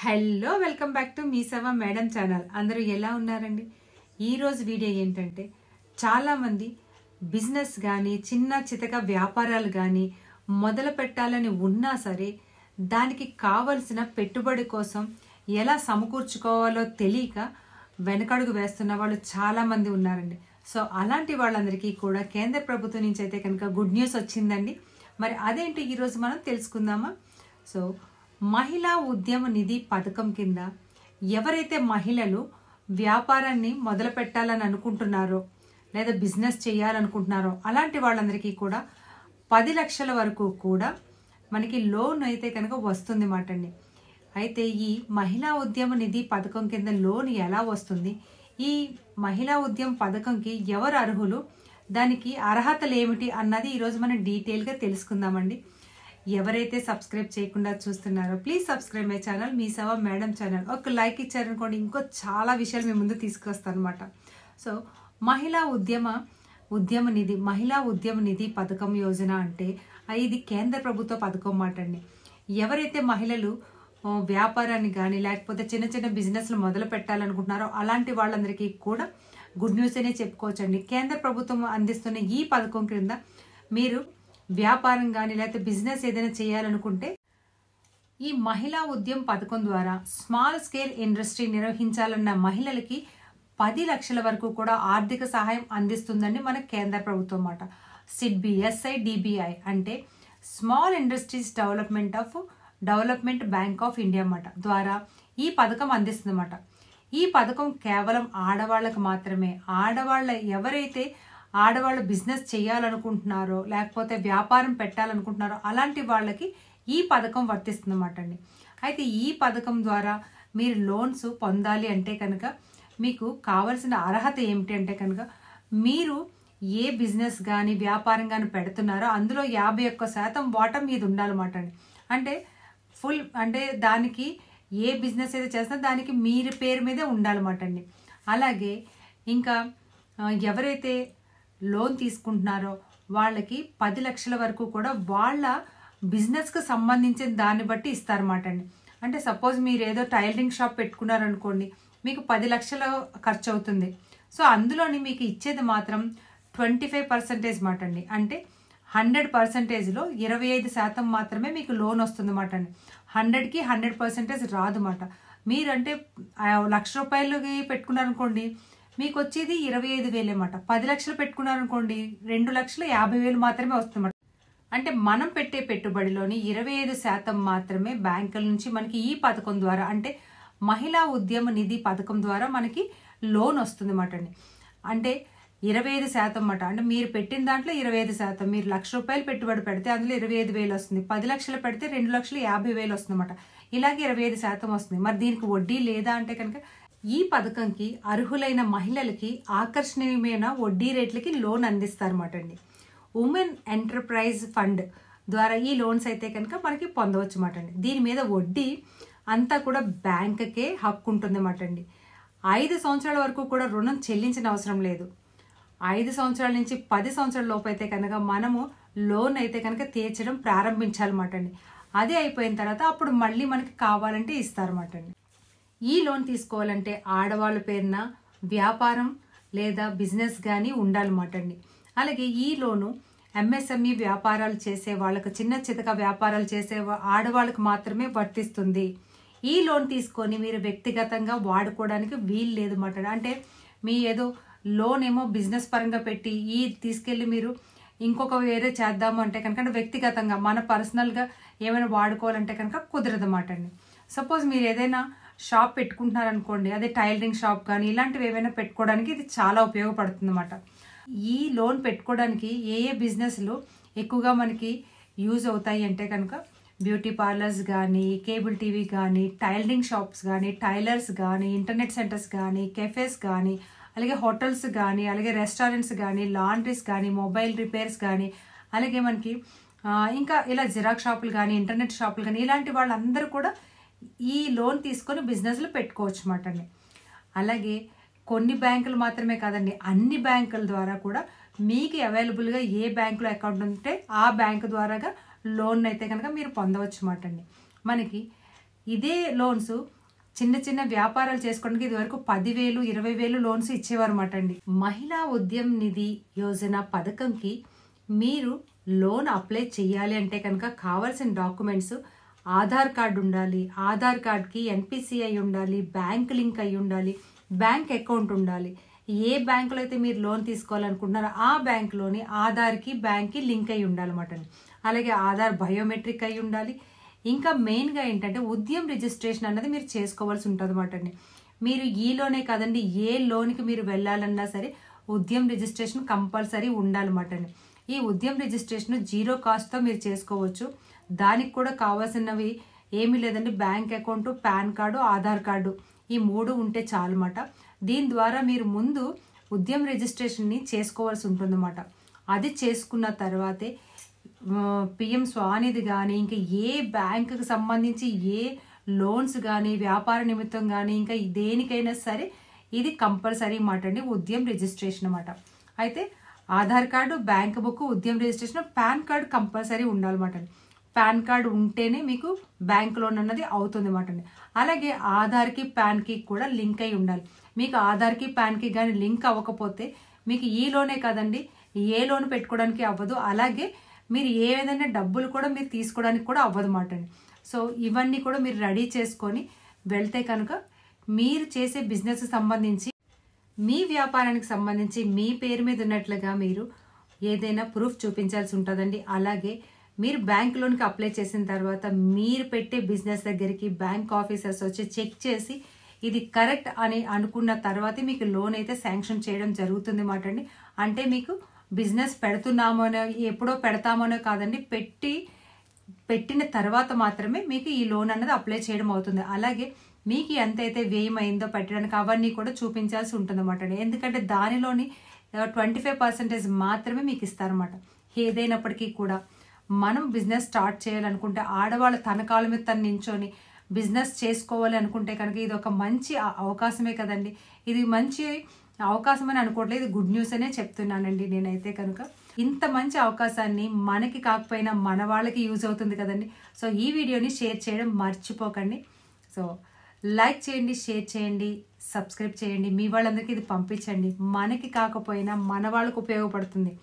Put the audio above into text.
Hello welcome back to మీ సవ madam channel. అందరూ ఎలా ఉన్నారండి? ఈరోజు వీడియో ఏంటంటే, చాలామంది బిజినెస్ కానీ చిన్న చితక వ్యాపారాలు కానీ మొదలు పెట్టాలని ఉన్నా సరే దానికి కావలసిన పెట్టుబడి కోసం ఎలా సమకూర్చుకోవాలో తెలియక వెనకడుగు వేస్తున్న వాళ్ళు చాలామంది ఉన్నారండి. సో అలాంటి వాళ్ళందరికీ కూడా కేంద్ర ప్రభుత్వం నుంచి అయితే కనుక గుడ్ న్యూస్ వచ్చిందండి. మరి అదేంటి ఈరోజు మనం తెలుసుకుందామా? సో మహిళా ఉద్యమ నిధి పథకం కింద ఎవరైతే మహిళలు వ్యాపారాన్ని మొదలు పెట్టాలని అనుకుంటున్నారో లేదా బిజినెస్ చేయాలనుకుంటున్నారో అలాంటి వాళ్ళందరికీ కూడా 10 లక్షల వరకు కూడా మనకి లోన్ అయితే కనుక వస్తుంది మాట అండి. అయితే ఈ మహిళా ఉద్యమ నిధి పథకం కింద లోన్ ఎలా వస్తుంది, ఈ మహిళా ఉద్యమ పథకంకి ఎవరు అర్హులు, దానికి అర్హతలు ఏమిటి అన్నది ఈరోజు మనం డీటెయిల్గా తెలుసుకుందామండి. ఎవరైతే సబ్స్క్రైబ్ చేయకుండా చూస్తున్నారో ప్లీజ్ సబ్స్క్రైబ్ మై ఛానల్ మీ సవ మేడం ఛానల్. ఒక లైక్ ఇచ్చారనుకోండి, ఇంకో చాలా విషయాలు మీ ముందు తీసుకొస్తాను అనమాట. సో మహిళా ఉద్యమ నిధి పథకం యోజన అంటే ఇది కేంద్ర ప్రభుత్వ పథకం మాట అండి. ఎవరైతే మహిళలు వ్యాపారాన్ని కానీ లేకపోతే చిన్న చిన్న బిజినెస్లు మొదలు పెట్టాలనుకుంటున్నారో అలాంటి వాళ్ళందరికీ కూడా గుడ్ న్యూస్ అనే చెప్పుకోవచ్చండి. కేంద్ర ప్రభుత్వం అందిస్తున్న ఈ పథకం క్రింద మీరు వ్యాపారం కానీ లేకపోతే బిజినెస్ ఏదైనా చేయాలనుకుంటే ఈ మహిళా ఉద్యమ పథకం ద్వారా స్మాల్ స్కేల్ ఇండస్ట్రీ నిర్వహించాలన్న మహిళలకి 10 లక్షల వరకు కూడా ఆర్థిక సహాయం అందిస్తుందండి మన కేంద్ర ప్రభుత్వం మాట. సిడ్బి SIDBI అంటే small industries development bank of India మాట ద్వారా ఈ పథకం అందిస్తుందన్నమాట. ఈ పథకం కేవలం ఆడవాళ్ళకు మాత్రమే. ఎవరైతే ఆడవాళ్ళు బిజినెస్ చేయాలనుకుంటున్నారో లేకపోతే వ్యాపారం పెట్టాలనుకుంటున్నారో అలాంటి వాళ్ళకి ఈ పథకం వర్తిస్తుందన్నమాట అండి. అయితే ఈ పథకం ద్వారా మీరు లోన్స్ పొందాలి అంటే కనుక మీకు కావాల్సిన అర్హత ఏమిటి అంటే కనుక మీరు ఏ బిజినెస్ కానీ వ్యాపారం కానీ పెడుతున్నారో అందులో 51% వాటా మీద ఉండాలన్నమాట అండి. అంటే దానికి ఏ బిజినెస్ అయితే చేస్తారో దానికి మీరు పేరు మీదే ఉండాలన్నమాట అండి. అలాగే ఇంకా ఎవరైతే లోన్ తీసుకుంటున్నారో వాళ్ళకి 10 లక్షల వరకు కూడా వాళ్ళ బిజినెస్కి సంబంధించిన దాన్ని బట్టి ఇస్తారన్నమాట అండి. అంటే సపోజ్ మీరు ఏదో టైలరింగ్ షాప్ పెట్టుకున్నారనుకోండి, మీకు 10 లక్షలు ఖర్చు అవుతుంది. సో అందులోని మీకు ఇచ్చేది మాత్రం 25% మాట అండి. అంటే 100%లో 25% మాత్రమే మీకు లోన్ వస్తుంది మాట అండి. 100కి 100% రాదు మాట. మీరంటే 1,00,000 రూపాయలకి పెట్టుకున్నారనుకోండి, మీకు వచ్చేది 25,000 అన్నమాట. 10 లక్షలు పెట్టుకున్నారనుకోండి 2,50,000 మాత్రమే వస్తుందన్నమాట. అంటే మనం పెట్టే పెట్టుబడిలోని 25% మాత్రమే బ్యాంకుల నుంచి మనకి ఈ పథకం ద్వారా అంటే మహిళా ఉద్యమ నిధి పథకం ద్వారా మనకి లోన్ వస్తుంది అన్నమాట అండి. అంటే 25% అన్నమాట. అంటే మీరు పెట్టిన దాంట్లో 25%. మీరు 1,00,000 రూపాయలు పెట్టుబడి పెడితే అందులో 25,000 వస్తుంది. 10 లక్షలు పెడితే 2,50,000 వస్తుంది అన్నమాట. ఇలాగే 25% వస్తుంది. మరి దీనికి వడ్డీ లేదా అంటే కనుక ఈ పథకంకి అర్హులైన మహిళలకి ఆకర్షణీయమైన వడ్డీ రేట్లకి లోన్ అందిస్తారన్నమాట అండి. ఉమెన్ ఎంటర్ప్రైజ్ ఫండ్ ద్వారా ఈ లోన్స్ అయితే కనుక మనకి పొందవచ్చు అన్నమాట అండి. దీని మీద వడ్డీ అంతా కూడా బ్యాంకుకే హక్కు ఉంటుంది అన్నమాట అండి. 5 సంవత్సరాల వరకు కూడా రుణం చెల్లించిన అవసరం లేదు. 5 సంవత్సరాల నుంచి 10 సంవత్సరాల లోపు అయితే కనుక మనము లోన్ అయితే కనుక తీర్చడం ప్రారంభించాలన్నమాట అండి. అదే అయిపోయిన తర్వాత అప్పుడు మళ్ళీ మనకి కావాలంటే ఇస్తారన్నమాట అండి. ఈ లోన్ తీసుకోవాలంటే ఆడవాళ్ళ పేరున వ్యాపారం లేదా బిజినెస్ కానీ ఉండాలన్నమాట అండి. అలాగే ఈ లోను MSME వ్యాపారాలు చేసే వాళ్ళకు, చిన్న చితక వ్యాపారాలు చేసే ఆడవాళ్ళకు మాత్రమే వర్తిస్తుంది. ఈ లోన్ తీసుకొని మీరు వ్యక్తిగతంగా వాడుకోవడానికి వీలు లేదు అన్నమాట. అంటే మీ ఏదో లోన్ ఏమో బిజినెస్ పరంగా పెట్టి తీసుకెళ్ళి మీరు ఇంకొక వేరే చేద్దాము అంటే కనుక వ్యక్తిగతంగా మన పర్సనల్గా ఏమైనా వాడుకోవాలంటే కనుక కుదరదన్నమాట అండి. సపోజ్ మీరు ఏదైనా షాప్ పెట్టుకుంటున్నారనుకోండి, అదే టైలరింగ్ షాప్ కానీ ఇలాంటివి ఏమైనా పెట్టుకోవడానికి ఇది చాలా ఉపయోగపడుతుంది అన్నమాట. ఈ లోన్ పెట్టుకోవడానికి ఏ బిజినెస్లు ఎక్కువగా మనకి యూజ్ అవుతాయి అంటే కనుక బ్యూటీ పార్లర్స్ కానీ, కేబుల్ టీవీ కానీ, టైలరింగ్ షాప్స్ కానీ, టైలర్స్ కానీ, ఇంటర్నెట్ సెంటర్స్ కానీ, కెఫేస్ కానీ, అలాగే హోటల్స్ కానీ, అలాగే రెస్టారెంట్స్ కానీ, లాండ్రీస్ కానీ, మొబైల్ రిపేర్స్ కానీ, అలాగే మనకి ఇంకా ఇలా జిరాక్స్ షాపులు కానీ, ఇంటర్నెట్ షాపులు కానీ ఇలాంటి వాళ్ళందరూ కూడా ఈ లోన్ తీసుకొని బిజినెస్లు పెట్టుకోవచ్చు అన్నమాట అండి. అలాగే కొన్ని బ్యాంకులు మాత్రమే కాదండి, అన్ని బ్యాంకుల ద్వారా కూడా మీకు అవైలబుల్గా ఏ బ్యాంకులో అకౌంట్ ఉంటే ఆ బ్యాంకు ద్వారాగా లోన్ అయితే కనుక మీరు పొందవచ్చు అన్నమాట అండి. మనకి ఇదే లోన్స్ చిన్న చిన్న వ్యాపారాలు చేసుకోవడానికి ఇదివరకు 10,000 20,000 లోన్స్ ఇచ్చేవారు అన్నమాట అండి. మహిళా ఉద్యమ్ నిధి యోజన పథకంకి మీరు లోన్ అప్లై చేయాలి అంటే కనుక కావాల్సిన డాక్యుమెంట్స్ ఆధార్ కార్డు ఉండాలి, ఆధార్ కార్డ్కి NPCI ఉండాలి, బ్యాంక్ లింక్ అయి ఉండాలి, బ్యాంక్ అకౌంట్ ఉండాలి. ఏ బ్యాంకులో అయితే మీరు లోన్ తీసుకోవాలనుకుంటున్నారో ఆ బ్యాంకులోని ఆధార్కి బ్యాంక్కి లింక్ అయి ఉండాలన్నమాట. అలాగే ఆధార్ బయోమెట్రిక్ అయి ఉండాలి. ఇంకా మెయిన్గా ఏంటంటే ఉద్యమ్ రిజిస్ట్రేషన్ అన్నది మీరు చేసుకోవాల్సి ఉంటుంది అన్నమాట అండి. మీరు ఈ లోనే కాదండి, ఏ లోన్కి మీరు వెళ్ళాలన్నా సరే ఉద్యమ్ రిజిస్ట్రేషన్ కంపల్సరీ ఉండాలన్నమాట అండి. ఈ ఉద్యమ్ రిజిస్ట్రేషన్ 0 కాస్ట్తో మీరు చేసుకోవచ్చు. దానికి కూడా కావాల్సినవి ఏమీ లేదండి, bank account, pan card, Aadhaar card ఈ 3 ఉంటే చాలన్నమాట. దీని ద్వారా మీరు ముందు ఉద్యమ్ రిజిస్ట్రేషన్ని చేసుకోవాల్సి ఉంటుందన్నమాట. అది చేసుకున్న తర్వాతే PM స్వానిధి కానీ ఇంకా ఏ బ్యాంకుకి సంబంధించి ఏ లోన్స్ కానీ వ్యాపార నిమిత్తం కానీ ఇంకా దేనికైనా సరే ఇది కంపల్సరీ మాట అండి, ఉద్యమ్ రిజిస్ట్రేషన్ అన్నమాట. అయితే Aadhaar card, bank book, Udyam registration, pan card compulsory ఉండాలన్నమాట. పాన్ కార్డు ఉంటేనే మీకు బ్యాంక్ లోన్ అన్నది అవుతుంది అన్నమాట అండి. అలాగే ఆధార్కి పాన్కి కూడా లింక్ అయి ఉండాలి. మీకు ఆధార్కి పాన్కి కానీ లింక్ అవ్వకపోతే మీకు ఈ లోనే కాదండి ఏ లోన్ పెట్టుకోవడానికి అవ్వదు. అలాగే మీరు ఏదైనా డబ్బులు కూడా మీరు తీసుకోవడానికి కూడా అవ్వదు అన్నమాట అండి. సో ఇవన్నీ కూడా మీరు రెడీ చేసుకొని వెళ్తే కనుక మీరు చేసే బిజినెస్ సంబంధించి మీ వ్యాపారానికి సంబంధించి మీ పేరు మీద ఉన్నట్లుగా మీరు ఏదైనా ప్రూఫ్ చూపించాల్సి ఉంటుందండి. అలాగే మీరు బ్యాంక్ లోన్కి అప్లై చేసిన తర్వాత మీరు పెట్టే బిజినెస్ దగ్గరికి బ్యాంక్ ఆఫీసర్స్ వచ్చి చెక్ చేసి ఇది కరెక్ట్ అని అనుకున్న తర్వాతే మీకు లోన్ అయితే శాంక్షన్ చేయడం జరుగుతుంది అన్నమాట అండి. అంటే మీకు బిజినెస్ పెడుతున్నామోనో ఎప్పుడో పెడతామోనో కాదండి, పెట్టిన తర్వాత మాత్రమే మీకు ఈ లోన్ అన్నది అప్లై చేయడం అవుతుంది. అలాగే మీకు ఎంతైతే వ్యయం అయిందో పెట్టడానికి అవన్నీ కూడా చూపించాల్సి ఉంటుంది అన్నమాట. ఎందుకంటే దానిలోని 25% మాత్రమే మీకు ఇస్తారన్నమాట. ఏదైనప్పటికీ కూడా మనం బిజినెస్ స్టార్ట్ చేయాలనుకుంటే ఆడవాళ్ళు తన కాళ్ళ మీద తను నించొని బిజినెస్ చేసుకోవాలి అనుకుంటే కనుక ఇది ఒక మంచి అవకాశమే కదండి. ఇది మంచి అవకాశం అని అనుకోవట్లేదు, ఇది గుడ్ న్యూస్ అనే చెప్తున్నానండి నేనైతే కనుక. ఇంత మంచి అవకాశాన్ని మనకి కాకపోయినా మన వాళ్ళకి యూజ్ అవుతుంది కదండి. సో ఈ వీడియోని షేర్ చేయడం మర్చిపోకండి. సో లైక్ చేయండి, షేర్ చేయండి, సబ్స్క్రైబ్ చేయండి, మీ వాళ్ళందరికీ ఇది పంపించండి. మనకి కాకపోయినా మన వాళ్ళకు ఉపయోగపడుతుంది.